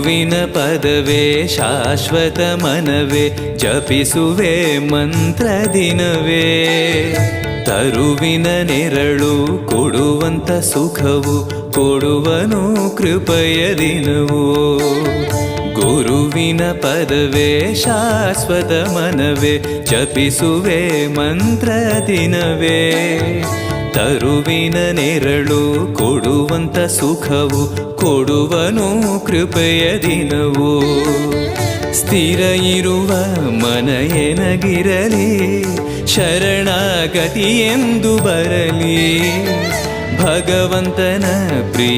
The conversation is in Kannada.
ಗುರುವಿನ ಪದವೇ ಶಾಶ್ವತ ಮನವೇ ಜಪಿಸುವೆ ಮಂತ್ರ ದಿನವೇ. ತರುವಿನ ನೆರಳು ಕೊಡುವಂತ ಸುಖವು ಕೊಡುವನು ಕೃಪೆಯ ದಿನವೋ. ಗುರುವಿನ ಪದವೇ ಶಾಶ್ವತ ಮನವೇ ಜಪಿಸುವೆ ಮಂತ್ರ ದಿನವೇ. ತರುವಿನ ನೆರಳು ಕೊಡುವಂತ ಸುಖವು ಕೊಡುವನು ಕೃಪೆಯ ದಿನವೋ. ಸ್ಥಿರ ಇರುವ ಮನ ಎನಗಿರಲಿ ಶರಣಾಗತಿ ಎಂದು ಬರಲಿ. ಭಗವಂತನ ಪ್ರಿಯ